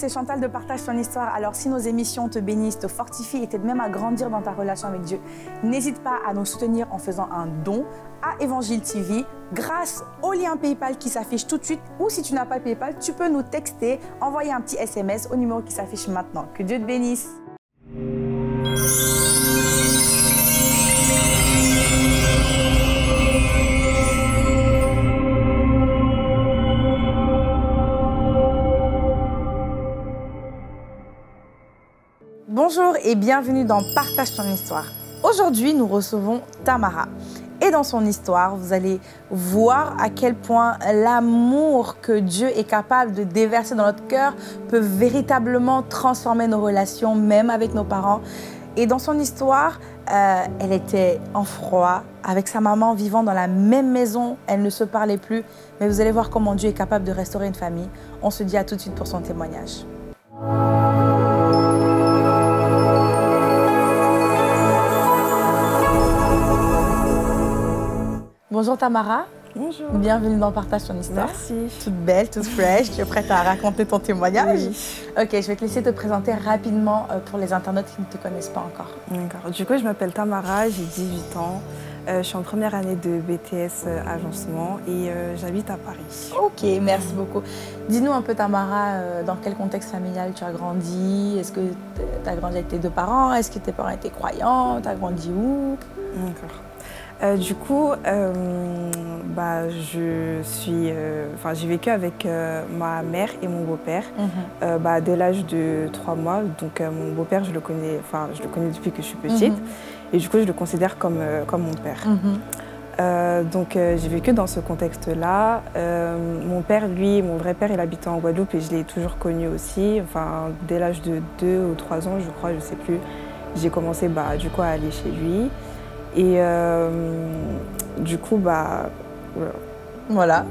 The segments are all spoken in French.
c'est Chantal de Partage ton histoire. Alors si nos émissions te bénissent, te fortifient et t'aident même à grandir dans ta relation avec Dieu, n'hésite pas à nous soutenir en faisant un don à Évangile TV grâce au lien PayPal qui s'affiche tout de suite, ou si tu n'as pas PayPal, tu peux nous texter, envoyer un petit SMS au numéro qui s'affiche maintenant. Que Dieu te bénisse. Bonjour et bienvenue dans Partage ton histoire. Aujourd'hui, nous recevons Tamara. Et dans son histoire, vous allez voir à quel point l'amour que Dieu est capable de déverser dans notre cœur peut véritablement transformer nos relations, même avec nos parents. Et dans son histoire, elle était en froid, avec sa maman vivant dans la même maison. Elle ne se parlait plus. Mais vous allez voir comment Dieu est capable de restaurer une famille. On se dit à tout de suite pour son témoignage. Bonjour Tamara. Bonjour. Bienvenue dans Partage ton histoire. Merci. Toute belle, toute fraîche. Tu es prête à raconter ton témoignage? Oui. Ok, je vais te laisser te présenter rapidement pour les internautes qui ne te connaissent pas encore. D'accord. Du coup, je m'appelle Tamara, j'ai 18 ans. Je suis en première année de BTS agencement et j'habite à Paris. Ok, merci beaucoup. Dis-nous un peu Tamara, dans quel contexte familial tu as grandi? Est-ce que tu as grandi avec tes deux parents? Est-ce que tes parents étaient croyants? Tu as grandi où? D'accord. Du coup, j'ai vécu avec ma mère et mon beau-père dès l'âge de 3 mois. Donc mon beau-père, je le connais depuis que je suis petite. Et du coup, je le considère comme mon père. Donc j'ai vécu dans ce contexte-là. Mon père, lui, mon vrai père, il habitait en Guadeloupe et je l'ai toujours connu aussi. Enfin, dès l'âge de 2 ou 3 ans, je crois, je ne sais plus, j'ai commencé du coup, à aller chez lui. Et du coup, voilà,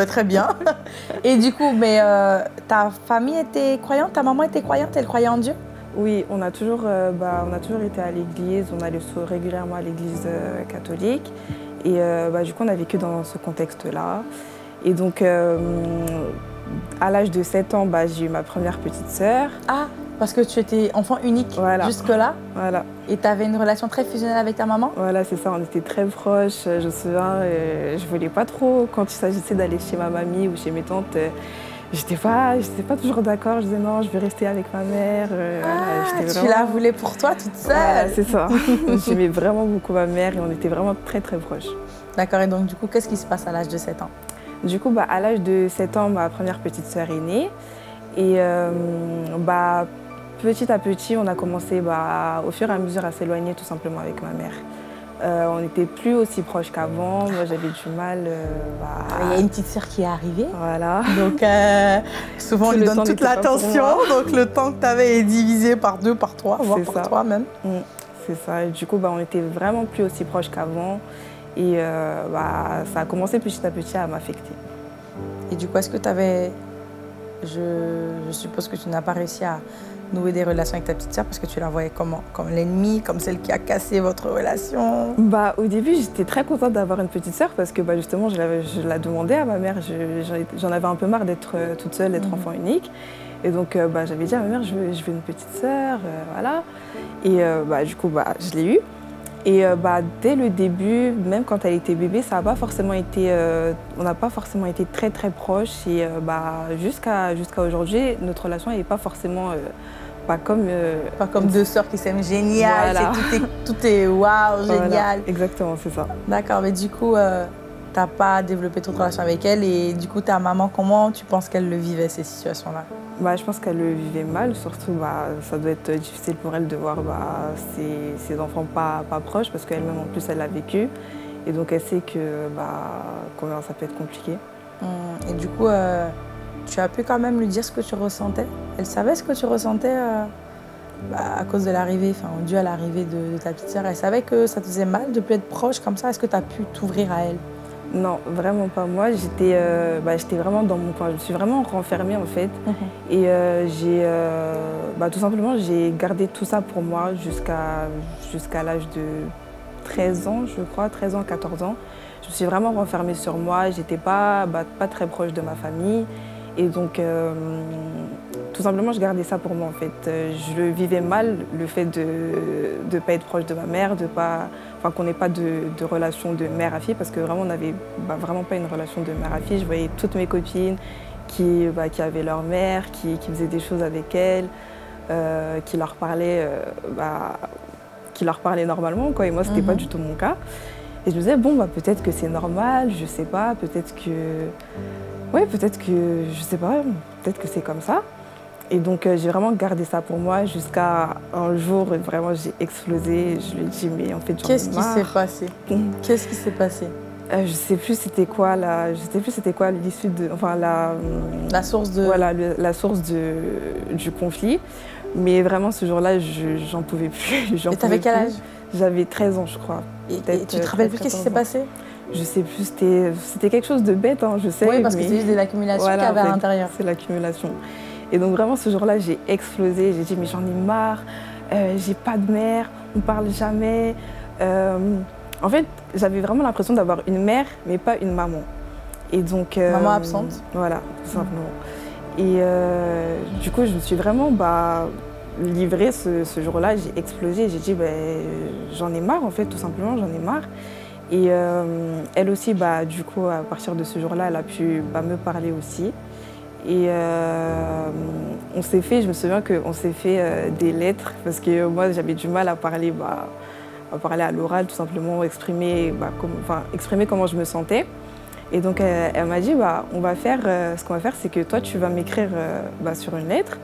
très bien. Et du coup, ta famille était croyante, ta maman était croyante, elle croyait en Dieu? Oui, on a toujours été à l'église, on allait régulièrement à l'église catholique. Et du coup, on a vécu dans ce contexte-là. Et donc, à l'âge de 7 ans, j'ai eu ma première petite sœur. Ah, parce que tu étais enfant unique jusque-là? Voilà. Et tu avais une relation très fusionnelle avec ta maman? Voilà, c'est ça, on était très proches. Je me souviens, je voulais pas trop, quand il s'agissait d'aller chez ma mamie ou chez mes tantes, j'étais pas toujours d'accord. Je disais non, je vais rester avec ma mère. Tu la voulais pour toi toute seule? Voilà, c'est ça. J'aimais vraiment beaucoup ma mère et on était vraiment très très proches. D'accord, et donc du coup, qu'est-ce qui se passe à l'âge de 7 ans? Du coup, à l'âge de 7 ans, ma première petite sœur est née. Et petit à petit, on a commencé au fur et à mesure à s'éloigner tout simplement avec ma mère. On n'était plus aussi proches qu'avant. Moi, j'avais du mal. Il y a une petite sœur qui est arrivée. Voilà. Donc, souvent, on lui donne toute l'attention. Donc, le temps que tu avais est divisé par 2, par 3, voire par 3 même. C'est ça. Et du coup, on était vraiment plus aussi proches qu'avant. Et ça a commencé petit à petit à m'affecter. Et du coup, est-ce que tu avais... Je suppose que tu n'as pas réussi à nouer des relations avec ta petite sœur parce que tu la voyais comment? Comme l'ennemi, comme celle qui a cassé votre relation? Au début, j'étais très contente d'avoir une petite sœur parce que justement, je la demandais à ma mère. J'en avais un peu marre d'être toute seule, d'être enfant unique. Et donc, j'avais dit à ma mère, je veux une petite sœur, voilà. Et du coup, je l'ai eue. Et dès le début, même quand elle était bébé, ça n'a pas forcément été, on n'a pas forcément été très très proches. Et jusqu'à aujourd'hui, notre relation n'est pas forcément pas comme deux sœurs qui s'aiment, génial. Voilà. Tout est waouh, génial. Voilà, exactement, c'est ça. D'accord, mais du coup, tu n'as pas développé toute relation avec elle. Et du coup, ta maman, comment tu penses qu'elle le vivait, ces situations-là? Je pense qu'elle le vivait mal, surtout ça doit être difficile pour elle de voir ses enfants pas proches parce qu'elle-même en plus elle l'a vécu et donc elle sait que comment ça peut être compliqué. Et du coup, tu as pu quand même lui dire ce que tu ressentais? Elle savait ce que tu ressentais à cause de l'arrivée, dû à l'arrivée de ta petite sœur. Elle savait que ça te faisait mal de ne plus être proche comme ça. Est-ce que tu as pu t'ouvrir à elle? Non, vraiment pas. Moi, j'étais vraiment dans mon coin. Je me suis vraiment renfermée en fait. Et tout simplement, j'ai gardé tout ça pour moi jusqu'à l'âge de 13 ans, je crois, 13 ans, 14 ans. Je me suis vraiment renfermée sur moi. J'étais pas très proche de ma famille. Et donc, tout simplement, je gardais ça pour moi, en fait. Je le vivais mal, le fait de ne pas être proche de ma mère, qu'on n'ait pas de relation de mère à fille, parce que vraiment, on n'avait vraiment pas une relation de mère à fille. Je voyais toutes mes copines qui avaient leur mère, qui faisaient des choses avec elles, qui leur parlaient normalement, quoi. Et moi, c'était pas du tout mon cas. Et je me disais, bon, peut-être que c'est normal, je sais pas, peut-être que je sais pas, peut-être que c'est comme ça. Et donc, j'ai vraiment gardé ça pour moi jusqu'à un jour, vraiment, j'ai explosé. Je lui ai dit, mais en fait, j'en ai marre. Qu'est-ce qui s'est passé? Qu'est-ce qui s'est passé? Je sais plus c'était quoi l'issue de, enfin la source de... Voilà, la source du conflit. Mais vraiment, ce jour-là, j'en pouvais plus. Et t'avais quel âge? J'avais 13 ans, je crois. Et tu te rappelles plus qu'est-ce qui s'est passé? Je sais plus, c'était quelque chose de bête, hein, je sais. Oui, parce que c'est juste de l'accumulation qu'il y avait à l'intérieur. C'est l'accumulation. Et donc vraiment, ce jour-là, j'ai explosé. J'ai dit, mais j'en ai marre, j'ai pas de mère, on parle jamais. En fait, j'avais vraiment l'impression d'avoir une mère, mais pas une maman. Et donc, maman absente. Voilà, tout simplement. Et du coup, je me suis vraiment livrée ce jour-là. J'ai explosé. J'ai dit, j'en ai marre, en fait, tout simplement, j'en ai marre. Et elle aussi, du coup, à partir de ce jour-là, elle a pu me parler aussi. Et on s'est fait, je me souviens qu'on s'est fait des lettres, parce que moi, j'avais du mal à parler à l'oral, tout simplement, exprimer comment je me sentais. Et donc, elle m'a dit, ce qu'on va faire, c'est que toi, tu vas m'écrire sur une lettre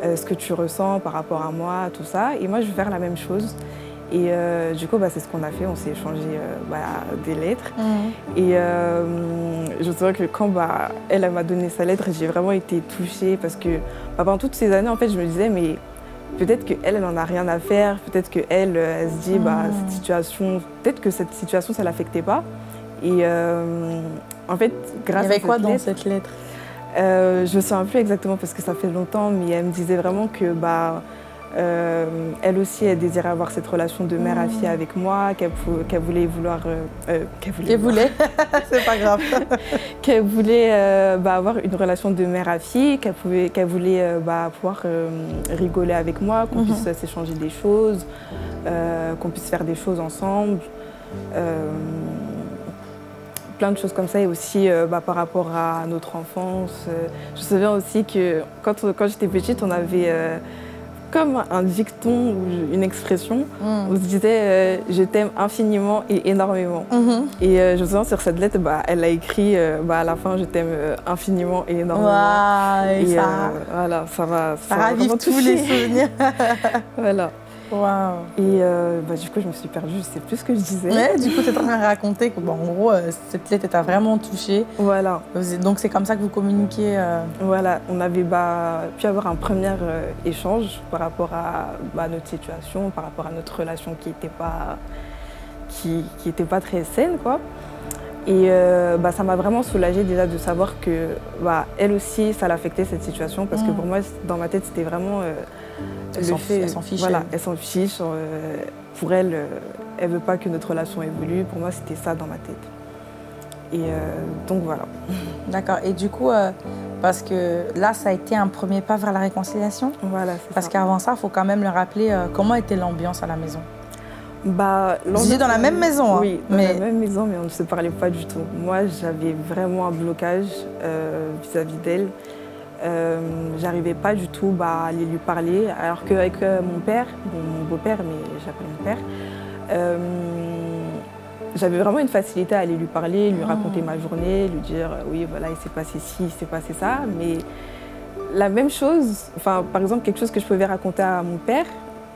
ce que tu ressens par rapport à moi, tout ça. Et moi, je vais faire la même chose. Et du coup, c'est ce qu'on a fait. On s'est échangé des lettres. Et je me souviens que quand elle m'a donné sa lettre, j'ai vraiment été touchée parce que pendant toutes ces années, en fait, je me disais, mais peut-être qu'elle n'en a rien à faire. Peut-être qu'elle, elle se dit, peut-être que cette situation, ça ne l'affectait pas. Et en fait, grâce à cette lettre... Il y avait quoi dans cette lettre? Je ne me souviens plus exactement parce que ça fait longtemps, mais elle me disait vraiment que elle aussi, elle désirait avoir cette relation de mère à fille avec moi, qu'elle voulait vouloir... c'est pas grave. Qu'elle voulait avoir une relation de mère à fille, qu'elle voulait pouvoir rigoler avec moi, qu'on puisse s'échanger des choses, qu'on puisse faire des choses ensemble. Plein de choses comme ça et aussi par rapport à notre enfance. Je me souviens aussi que quand j'étais petite, on avait comme un dicton ou une expression où on se disait je t'aime infiniment et énormément. Et je me souviens sur cette lettre, elle a écrit à la fin je t'aime infiniment et énormément. Wow, et voilà, ça ravive tous les souvenirs. Voilà. Wow. Et du coup, je me suis perdue, je sais plus ce que je disais. Ouais, du coup, tu es en train de raconter que, en gros, cette lettre t'a vraiment touchée. Voilà. Donc, c'est comme ça que vous communiquez Voilà, on avait pu avoir un premier échange par rapport à notre situation, par rapport à notre relation qui était pas très saine, quoi. Et ça m'a vraiment soulagée déjà de savoir que elle aussi, ça l'affectait cette situation, parce que pour moi, dans ma tête, c'était vraiment... Elle s'en fiche. Voilà, elle s'en fiche. Pour elle, elle veut pas que notre relation évolue. Pour moi, c'était ça dans ma tête. Et donc voilà. D'accord. Et du coup, parce que là, ça a été un premier pas vers la réconciliation. Voilà, c'est ça. Parce qu'avant ça, il faut quand même le rappeler, comment était l'ambiance à la maison? Vous étiez dans la même maison, hein? Oui, dans la même maison, mais on ne se parlait pas du tout. Moi, j'avais vraiment un blocage vis-à-vis d'elle. J'arrivais pas du tout à aller lui parler, alors qu'avec mon père, mon beau-père, mais j'appelle mon père, j'avais vraiment une facilité à aller lui parler, lui raconter ma journée, lui dire oui voilà il s'est passé ci, il s'est passé ça, mais la même chose, par exemple quelque chose que je pouvais raconter à mon père,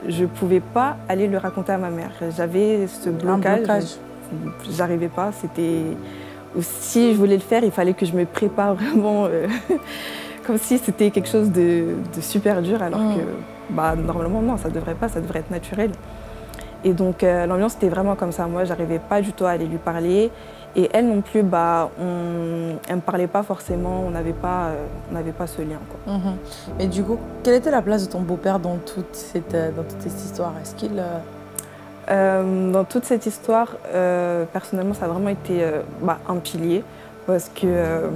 je pouvais pas aller le raconter à ma mère. J'avais ce blocage. J'arrivais pas, c'était... Si je voulais le faire, il fallait que je me prépare vraiment... comme si c'était quelque chose de super dur, alors que normalement, non, ça devrait pas, ça devrait être naturel. Et donc, l'ambiance était vraiment comme ça. Moi, j'arrivais pas du tout à aller lui parler. Et elle non plus, elle me parlait pas forcément, on n'avait pas ce lien, quoi. Mais du coup, quelle était la place de ton beau-père dans toute cette histoire? Est-ce qu'il... Dans toute cette histoire, personnellement, ça a vraiment été un pilier. Parce que...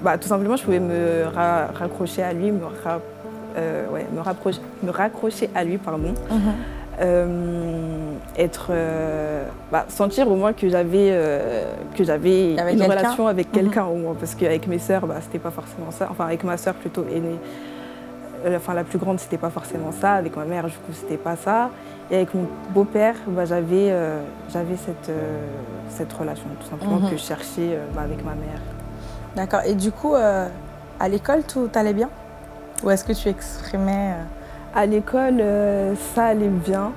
bah, tout simplement, je pouvais me raccrocher à lui, me raccrocher à lui, pardon. Sentir au moins que j'avais une relation avec quelqu'un au moins, parce qu'avec mes sœurs, bah, c'était pas forcément ça. Enfin, avec ma sœur plutôt aînée, la plus grande, c'était pas forcément ça. Avec ma mère, du coup, c'était pas ça. Et avec mon beau-père, bah, j'avais cette relation, tout simplement, que je cherchais avec ma mère. D'accord. Et du coup, à l'école, tout allait bien? Ou est-ce que tu exprimais À l'école, ça allait bien.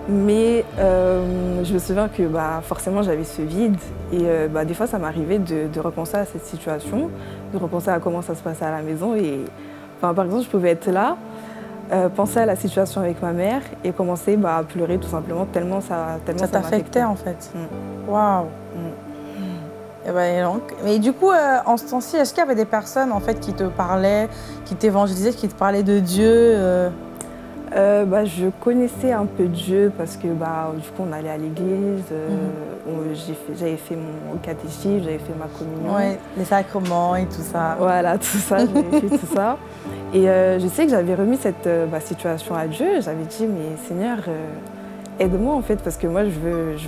Mais je me souviens que bah, forcément, j'avais ce vide. Et bah, des fois, ça m'arrivait de repenser à cette situation, de repenser à comment ça se passait à la maison. Et, enfin, par exemple, je pouvais être là, penser à la situation avec ma mère et commencer à pleurer tout simplement, tellement ça t'affectait en fait. Waouh. Et ben, mais du coup, en ce temps-ci, est-ce qu'il y avait des personnes en fait qui te parlaient, qui t'évangélisaient, qui te parlaient de Dieu Je connaissais un peu Dieu parce que du coup on allait à l'église, j'avais fait mon catéchisme, j'avais fait ma communion. Ouais, les sacrements et tout ça. Voilà, tout ça, j'avais fait tout ça. Et je sais que j'avais remis cette situation à Dieu, j'avais dit mais Seigneur, aide-moi en fait parce que moi je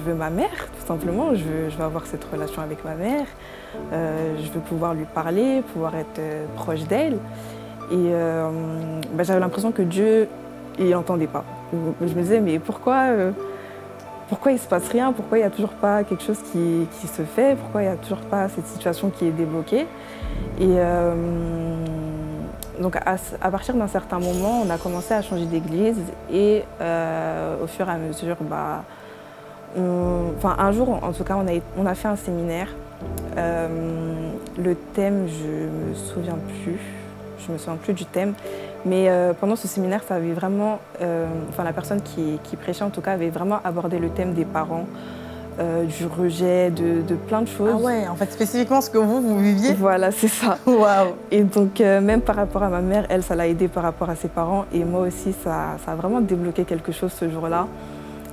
veux ma mère tout simplement, je veux avoir cette relation avec ma mère, je veux pouvoir lui parler, pouvoir être proche d'elle. Et j'avais l'impression que Dieu, il n'entendait pas. Je me disais, mais pourquoi il ne se passe rien? Pourquoi il n'y a toujours pas quelque chose qui se fait? Pourquoi il n'y a toujours pas cette situation qui est débloquée? Et donc, à partir d'un certain moment, on a commencé à changer d'église. Et au fur et à mesure, un jour, en tout cas, on a fait un séminaire. Le thème, je me souviens plus du thème. Mais pendant ce séminaire, ça avait vraiment, la personne qui prêchait en tout cas avait vraiment abordé le thème des parents, du rejet, de plein de choses. Ah ouais, en fait spécifiquement ce que vous viviez. Voilà, c'est ça. Waouh. Et donc même par rapport à ma mère, elle, ça l'a aidée par rapport à ses parents. Et moi aussi, ça a vraiment débloqué quelque chose ce jour-là.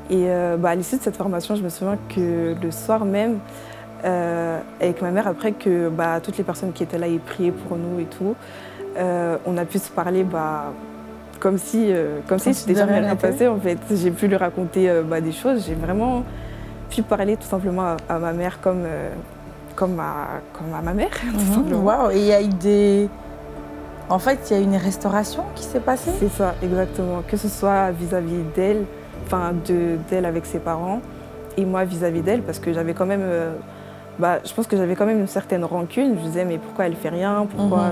Et à l'issue de cette formation, je me souviens que le soir même, avec ma mère, après que toutes les personnes qui étaient là aient prié pour nous et tout, on a pu se parler comme si c'était jamais rien passé en fait. J'ai pu lui raconter des choses, j'ai vraiment pu parler tout simplement à ma mère comme à ma mère. Waouh. Et il y a eu En fait, il y a une restauration qui s'est passée? C'est ça, exactement. Que ce soit vis-à-vis d'elle, d'elle avec ses parents, et moi vis-à-vis d'elle, parce que j'avais quand même... je pense que j'avais quand même une certaine rancune. Je disais, mais pourquoi elle fait rien? Pourquoi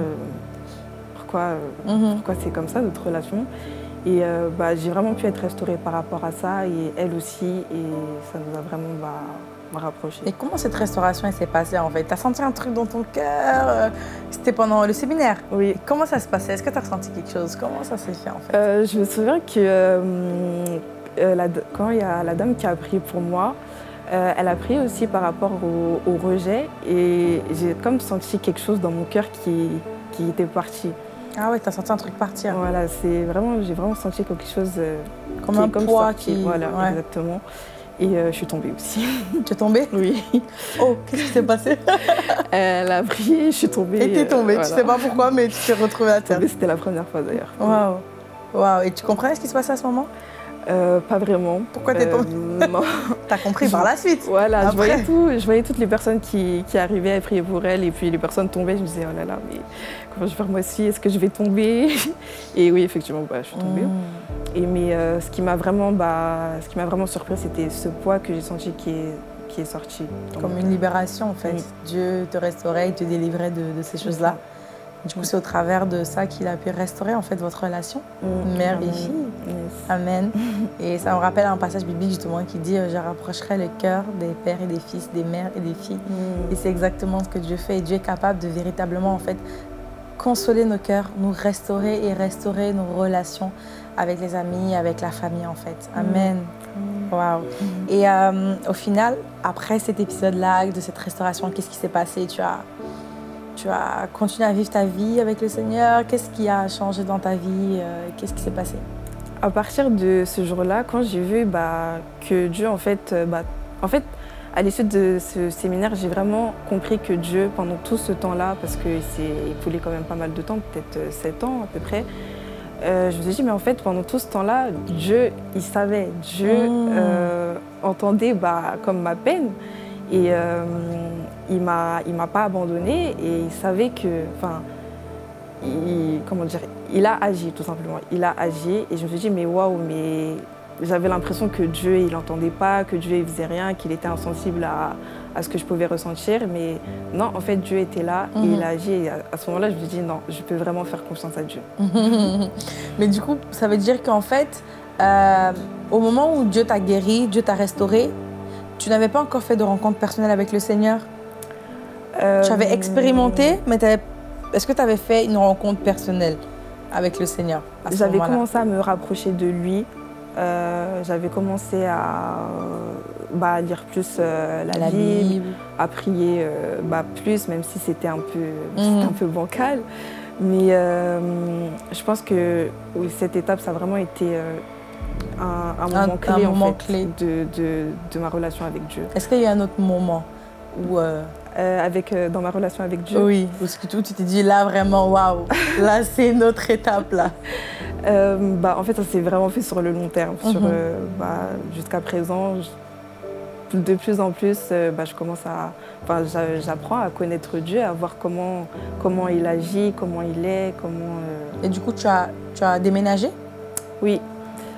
c'est comme ça, notre relation? Et j'ai vraiment pu être restaurée par rapport à ça, et elle aussi, et ça nous a vraiment rapprochés. Et comment cette restauration s'est passée en fait? Tu as senti un truc dans ton cœur? C'était pendant le séminaire? Oui. Et comment ça se passait? Est-ce que tu as ressenti quelque chose? Comment ça s'est fait en fait? Je me souviens que quand il y a la dame qui a prié pour moi, elle a prié aussi par rapport au rejet, et j'ai comme senti quelque chose dans mon cœur qui était parti. Ah ouais, t'as senti un truc partir. Voilà, j'ai vraiment senti quelque chose comme un poids qui... Voilà, exactement. Et je suis tombée aussi. Tu es tombée? Oui. Oh, qu'est-ce qui s'est passé? Elle a prié, je suis tombée. Et t'es tombée, tu sais pas pourquoi, mais tu t'es retrouvée à terre. C'était la première fois d'ailleurs. Waouh. Waouh. Et tu comprenais ce qui se passait à ce moment? Pas vraiment. Pourquoi t'es tombée? Non. T'as compris par la suite. Voilà, je voyais toutes les personnes qui arrivaient à prier pour elle, et puis les personnes tombaient, je me disais, oh là là, mais comment je vais faire moi aussi? Est-ce que je vais tomber? Et oui, effectivement, je suis tombée. Mais ce qui m'a vraiment surpris, c'était ce poids que j'ai senti qui est sorti. Comme une libération en fait. Dieu te restaurait, il te délivrait de ces choses-là. Du coup, c'est au travers de ça qu'il a pu restaurer en fait votre relation, mère et fille. Yes. Amen. Et ça me rappelle un passage biblique justement qui dit « Je rapprocherai le cœur des pères et des fils, des mères et des filles ». Et c'est exactement ce que Dieu fait. Et Dieu est capable de véritablement en fait consoler nos cœurs, nous restaurer et restaurer nos relations avec les amis, avec la famille en fait. Amen. Waouh. Et au final, après cet épisode-là, de cette restauration, qu'est-ce qui s'est passé? Tu as continué à vivre ta vie avec le Seigneur? Qu'est-ce qui a changé dans ta vie? Qu'est-ce qui s'est passé? À partir de ce jour-là, quand j'ai vu que Dieu, en fait, à l'issue de ce séminaire, j'ai vraiment compris que Dieu, pendant tout ce temps-là, parce qu'il voulait quand même pas mal de temps, peut-être 7 ans à peu près, je me suis dit, mais en fait, pendant tout ce temps-là, Dieu, il savait. Dieu entendait comme ma peine. Et il m'a pas abandonnée et il savait que, il a agi tout simplement. Il a agi et je me suis dit, mais waouh, mais j'avais l'impression que Dieu, il n'entendait pas, que Dieu, il faisait rien, qu'il était insensible à ce que je pouvais ressentir. Mais non, en fait, Dieu était là et il a agi. Et à ce moment-là, je me suis dit, non, je peux vraiment faire confiance à Dieu. Mais du coup, ça veut dire qu'en fait, au moment où Dieu t'a guéri, Dieu t'a restauré, tu n'avais pas encore fait de rencontre personnelle avec le Seigneur? Tu avais expérimenté, mais est-ce que tu avais fait une rencontre personnelle avec le Seigneur? J'avais commencé à me rapprocher de lui. J'avais commencé à lire plus la Bible, à prier plus, même si c'était un peu bancal. Mais je pense que cette étape, ça a vraiment été un moment clé, clé de ma relation avec Dieu. Est-ce qu'il y a un autre moment où... dans ma relation avec Dieu? Oui, parce que tu t'es dit là vraiment, waouh, là c'est une autre étape là. En fait, ça s'est vraiment fait sur le long terme. Jusqu'à présent, de plus en plus, j'apprends à connaître Dieu, à voir comment il agit, comment il est, Et du coup, tu as déménagé? Oui.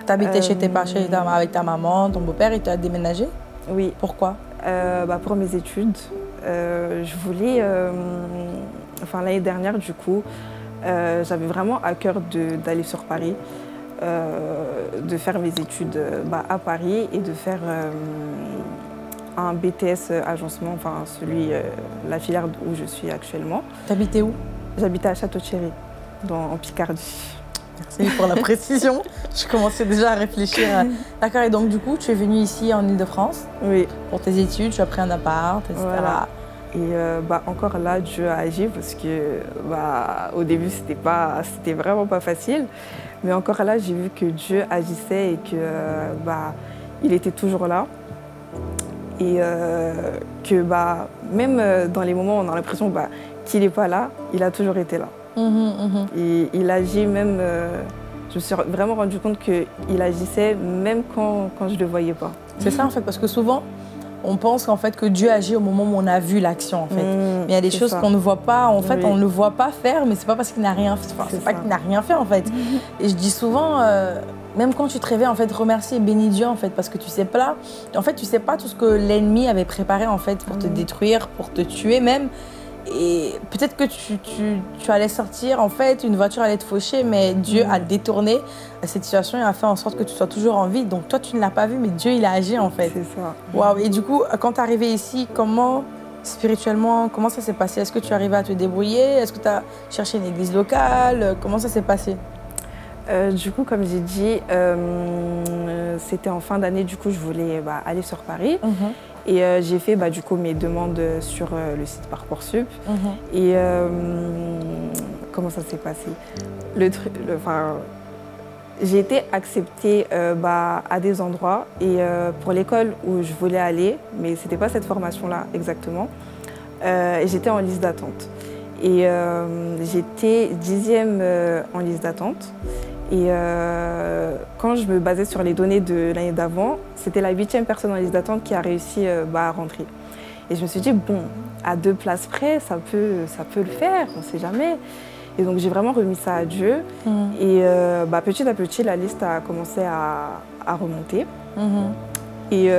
Tu habitais chez tes parents avec ta maman, ton beau-père, et tu as déménagé? Oui. Pourquoi? Pour mes études. Je voulais, l'année dernière, du coup, j'avais vraiment à cœur d'aller sur Paris, de faire mes études à Paris et de faire un BTS agencement, la filière où je suis actuellement. Tu habitais où? J'habitais à Château-Thierry, en Picardie. Merci pour la précision. Je commençais déjà à réfléchir. D'accord, et donc du coup, tu es venue ici en Ile-de-France? Oui. Pour tes études, tu as pris un appart, etc. Voilà. Et encore là, Dieu a agi parce que au début, c'était vraiment pas facile. Mais encore là, j'ai vu que Dieu agissait et que il était toujours là. Et que même dans les moments où on a l'impression qu'il n'est pas là, il a toujours été là. Et il agit même, je me suis vraiment rendu compte qu'il agissait même quand je ne le voyais pas. C'est ça en fait, parce que souvent, on pense en fait que Dieu agit au moment où on a vu l'action en fait. Mais il y a des choses qu'on ne voit pas, en fait, on ne le voit pas faire, mais c'est pas parce qu'il n'a rien fait, c'est pas qu'il n'a rien fait en fait. Et je dis souvent, même quand tu te réveilles, en fait, remercie et bénis Dieu en fait, parce que tu sais pas, en fait, tu sais pas tout ce que l'ennemi avait préparé en fait pour te détruire, pour te tuer même. Et peut-être que tu allais sortir, en fait, une voiture allait te faucher, mais Dieu a détourné cette situation et a fait en sorte que tu sois toujours en vie. Donc toi, tu ne l'as pas vu, mais Dieu, il a agi, en fait. C'est ça. Waouh. Et du coup, quand tu es arrivé ici, spirituellement, comment ça s'est passé? Est-ce que tu arrivais à te débrouiller? Est-ce que tu as cherché une église locale? Comment ça s'est passé? Du coup, comme j'ai dit, c'était en fin d'année, du coup, je voulais aller sur Paris. Et j'ai fait du coup mes demandes sur le site Parcoursup. Et comment ça s'est passé? J'ai été acceptée à des endroits et pour l'école où je voulais aller, mais ce n'était pas cette formation-là exactement, j'étais en liste d'attente. Et j'étais 10e en liste d'attente. Et quand je me basais sur les données de l'année d'avant, c'était la 8e personne en liste d'attente qui a réussi à rentrer. Et je me suis dit, bon, à 2 places près, ça peut le faire, on ne sait jamais. Et donc j'ai vraiment remis ça à Dieu. Et petit à petit, la liste a commencé à remonter. Et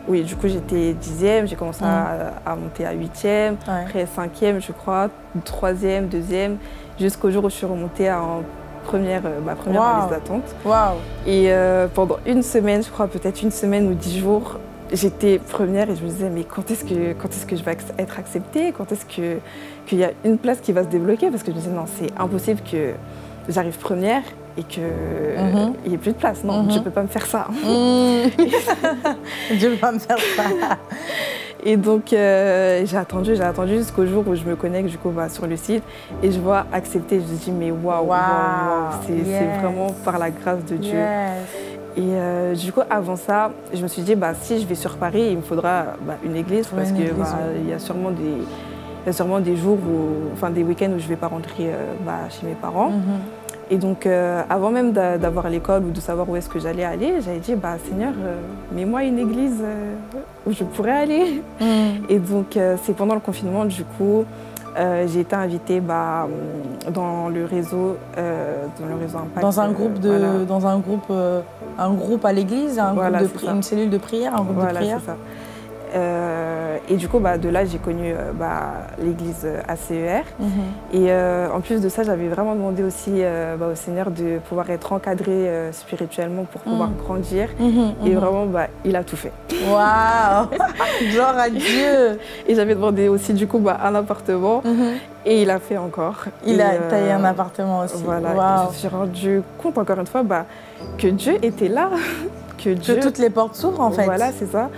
oui, du coup, j'étais 10e, j'ai commencé à monter à 8e, après 5e, je crois, 3e, 2e, jusqu'au jour où je suis remontée en première liste d'attente. Et pendant une semaine, je crois, peut-être une semaine ou 10 jours, j'étais première et je me disais, mais quand est-ce que je vais être acceptée? Quand est-ce qu'il y a une place qui va se débloquer? Parce que je me disais, non, c'est impossible que j'arrive première et qu'il n'y ait plus de place. Non, je ne peux pas me faire ça. Je ne peux pas me faire ça. Et donc, j'ai attendu jusqu'au jour où je me connecte du coup, sur le site et je vois accepter. Je me dis, mais waouh, c'est vraiment par la grâce de Dieu. Et du coup, avant ça, je me suis dit, si je vais sur Paris, il me faudra une église, parce qu'il y a sûrement des jours, enfin des week-ends où je ne vais pas rentrer chez mes parents. Et donc, avant même d'avoir l'école ou de savoir où est-ce que j'allais aller, j'avais dit, Seigneur, mets-moi une église où je pourrais aller. Et donc, c'est pendant le confinement, du coup, j'ai été invitée dans le réseau Impact. Dans un groupe un groupe à l'église, une cellule de prière, un groupe de prière. C'est ça. Et du coup, de là, j'ai connu l'église ACER. Et en plus de ça, j'avais vraiment demandé aussi au Seigneur de pouvoir être encadrée spirituellement pour pouvoir grandir. Et vraiment, il a tout fait. Waouh! Gloire à Dieu! Et j'avais demandé aussi, du coup, un appartement. Et il a fait encore. Il a taillé un appartement aussi. Voilà. Wow. Je me suis rendu compte, encore une fois, que Dieu était là. Que toutes les portes s'ouvrent en fait. Voilà, c'est ça.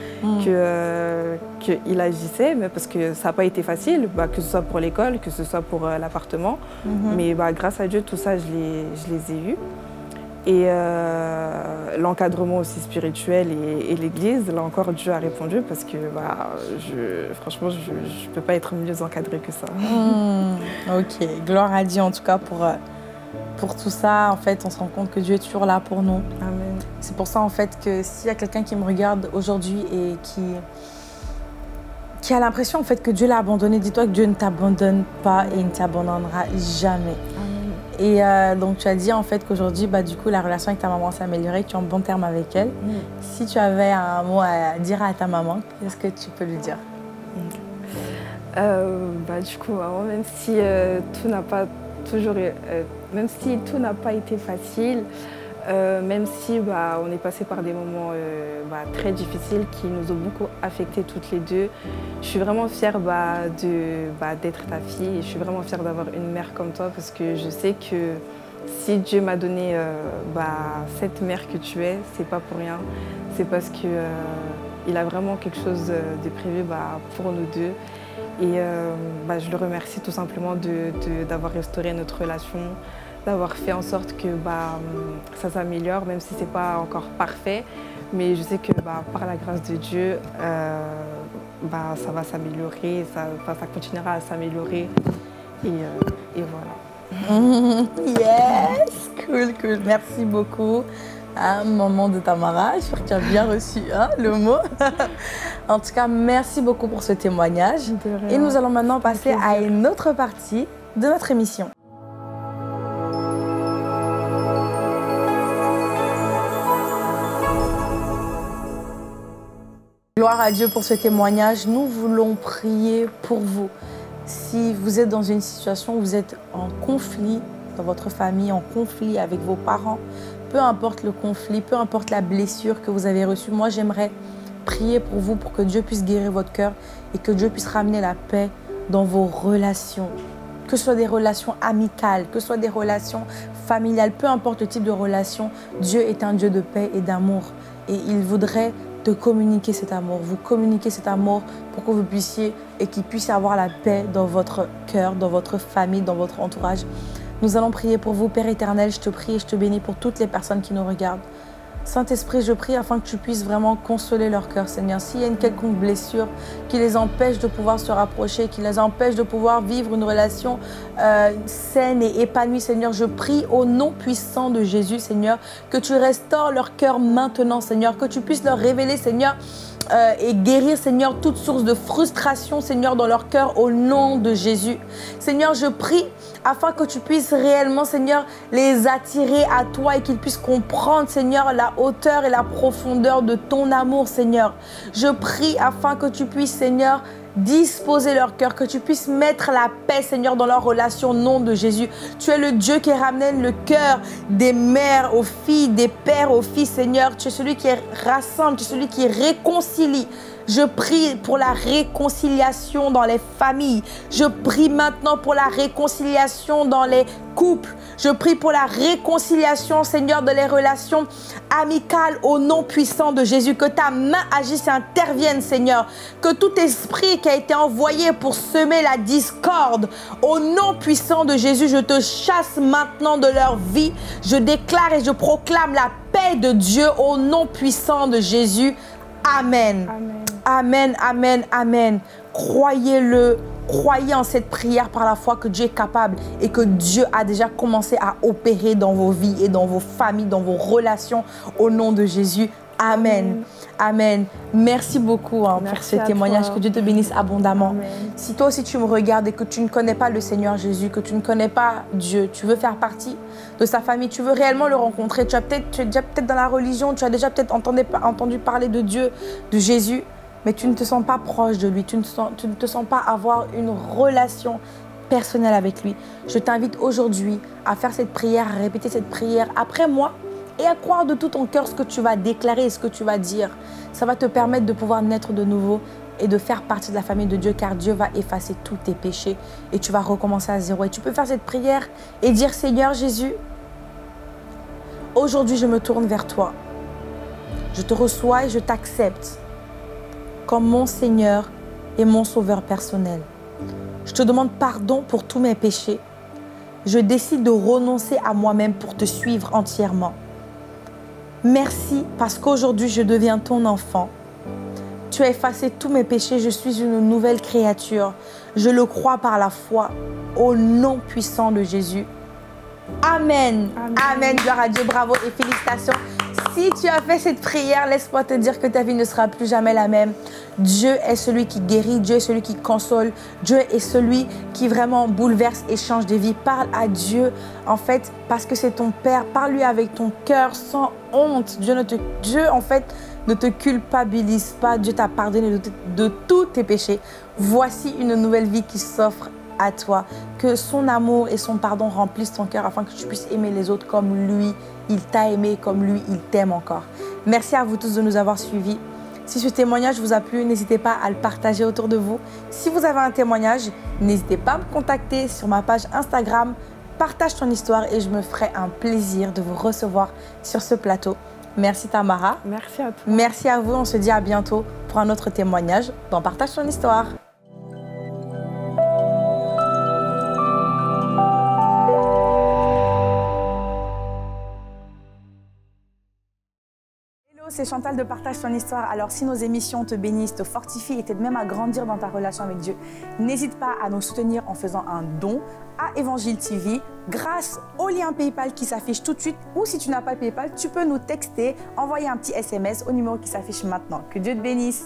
Qu'il agissait, mais parce que ça n'a pas été facile, que ce soit pour l'école, que ce soit pour l'appartement. Mais grâce à Dieu, tout ça, je les ai eus. Et l'encadrement aussi spirituel et l'église, là encore, Dieu a répondu parce que franchement, je ne peux pas être mieux encadrée que ça. Ok, gloire à Dieu en tout cas pour tout ça. En fait, on se rend compte que Dieu est toujours là pour nous. Amen. C'est pour ça en fait que s'il y a quelqu'un qui me regarde aujourd'hui et qui a l'impression en fait que Dieu l'a abandonné, dis-toi que Dieu ne t'abandonne pas et il ne t'abandonnera jamais. Amen. Et donc tu as dit en fait qu'aujourd'hui, du coup, la relation avec ta maman s'est améliorée, que tu es en bon terme avec elle. Si tu avais un mot à dire à ta maman, qu'est-ce que tu peux lui dire? Du coup, maman, même si tout n'a pas toujours, même si tout n'a pas été facile, même si on est passé par des moments très difficiles qui nous ont beaucoup affectés toutes les deux, je suis vraiment fière d'être ta fille et je suis vraiment fière d'avoir une mère comme toi parce que je sais que si Dieu m'a donné cette mère que tu es, c'est pas pour rien, c'est parce qu'il a vraiment quelque chose de prévu pour nous deux. Et je le remercie tout simplement d'avoir restauré notre relation, d'avoir fait en sorte que ça s'améliore, même si ce n'est pas encore parfait. Mais je sais que par la grâce de Dieu, ça va s'améliorer, ça continuera à s'améliorer. Et voilà. Yes! Cool. Merci beaucoup. Maman de Tamara, j'espère que tu as bien reçu le mot. En tout cas, merci beaucoup pour ce témoignage. Et nous allons maintenant passer à une autre partie de notre émission. Gloire à Dieu pour ce témoignage. Nous voulons prier pour vous. Si vous êtes dans une situation où vous êtes en conflit dans votre famille, en conflit avec vos parents, peu importe le conflit, peu importe la blessure que vous avez reçue, moi j'aimerais prier pour vous pour que Dieu puisse guérir votre cœur et que Dieu puisse ramener la paix dans vos relations. Que ce soit des relations amicales, que ce soit des relations familiales, peu importe le type de relation, Dieu est un Dieu de paix et d'amour. Et il voudrait te communiquer cet amour, vous communiquer cet amour pour que vous puissiez et qu'il puisse avoir la paix dans votre cœur, dans votre famille, dans votre entourage. Nous allons prier pour vous, Père éternel, je te prie et je te bénis pour toutes les personnes qui nous regardent. Saint-Esprit, je prie afin que tu puisses vraiment consoler leur cœur, Seigneur. S'il y a une quelconque blessure qui les empêche de pouvoir se rapprocher, qui les empêche de pouvoir vivre une relation saine et épanouie, Seigneur, je prie au nom puissant de Jésus, Seigneur, que tu restaures leur cœur maintenant, Seigneur, que tu puisses leur révéler, Seigneur, et guérir, Seigneur, toute source de frustration, Seigneur, dans leur cœur au nom de Jésus. Seigneur, je prie afin que tu puisses réellement, Seigneur, les attirer à toi et qu'ils puissent comprendre, Seigneur, la hauteur et la profondeur de ton amour, Seigneur. Je prie afin que tu puisses, Seigneur, disposer leur cœur, que tu puisses mettre la paix, Seigneur, dans leur relation au nom de Jésus. Tu es le Dieu qui ramène le cœur des mères aux filles, des pères aux filles, Seigneur. Tu es celui qui rassemble, tu es celui qui réconcilie. Je prie pour la réconciliation dans les familles. Je prie maintenant pour la réconciliation dans les couples. Je prie pour la réconciliation, Seigneur, de les relations amicales au nom puissant de Jésus. Que ta main agisse et intervienne, Seigneur. Que tout esprit qui a été envoyé pour semer la discorde, au nom puissant de Jésus, je te chasse maintenant de leur vie. Je déclare et je proclame la paix de Dieu au nom puissant de Jésus. Amen. Amen. Amen, amen, amen. Croyez-le. Croyez en cette prière par la foi que Dieu est capable et que Dieu a déjà commencé à opérer dans vos vies et dans vos familles, dans vos relations au nom de Jésus. Amen. Amen. Merci beaucoup pour ce témoignage. Toi. Que Dieu te bénisse abondamment. Amen. Si toi aussi tu me regardes et que tu ne connais pas le Seigneur Jésus, que tu ne connais pas Dieu, tu veux faire partie de sa famille, tu veux réellement le rencontrer, tu es déjà peut-être dans la religion, tu as déjà peut-être entendu parler de Dieu, de Jésus, mais tu ne te sens pas proche de lui, tu ne te sens pas avoir une relation personnelle avec lui. Je t'invite aujourd'hui à faire cette prière, à répéter cette prière après moi et à croire de tout ton cœur ce que tu vas déclarer et ce que tu vas dire. Ça va te permettre de pouvoir naître de nouveau et de faire partie de la famille de Dieu, car Dieu va effacer tous tes péchés et tu vas recommencer à zéro. Et tu peux faire cette prière et dire: Seigneur Jésus, aujourd'hui je me tourne vers toi. Je te reçois et je t'accepte comme mon Seigneur et mon Sauveur personnel. Je te demande pardon pour tous mes péchés. Je décide de renoncer à moi-même pour te suivre entièrement. Merci parce qu'aujourd'hui je deviens ton enfant. Tu as effacé tous mes péchés, je suis une nouvelle créature. Je le crois par la foi, au nom puissant de Jésus. Amen. Amen. Amen. Gloire à Dieu, bravo et félicitations. Si tu as fait cette prière, laisse-moi te dire que ta vie ne sera plus jamais la même. Dieu est celui qui guérit, Dieu est celui qui console, Dieu est celui qui vraiment bouleverse et change des vies. Parle à Dieu, en fait, parce que c'est ton Père. Parle-lui avec ton cœur, sans honte. Dieu, en fait, ne te culpabilise pas. Dieu t'a pardonné de tous tes péchés. Voici une nouvelle vie qui s'offre à toi. Que son amour et son pardon remplissent ton cœur afin que tu puisses aimer les autres comme lui. Il t'a aimé, comme lui, il t'aime encore. Merci à vous tous de nous avoir suivis. Si ce témoignage vous a plu, n'hésitez pas à le partager autour de vous. Si vous avez un témoignage, n'hésitez pas à me contacter sur ma page Instagram. Partage ton histoire et je me ferai un plaisir de vous recevoir sur ce plateau. Merci Tamara. Merci à toi. Merci à vous. On se dit à bientôt pour un autre témoignage dans Partage ton histoire. C'est Chantal de Partage ton histoire. Alors si nos émissions te bénissent, te fortifient et t'aident même à grandir dans ta relation avec Dieu, n'hésite pas à nous soutenir en faisant un don à Évangile TV grâce au lien PayPal qui s'affiche tout de suite, ou si tu n'as pas PayPal, tu peux nous texter, envoyer un petit SMS au numéro qui s'affiche maintenant. Que Dieu te bénisse.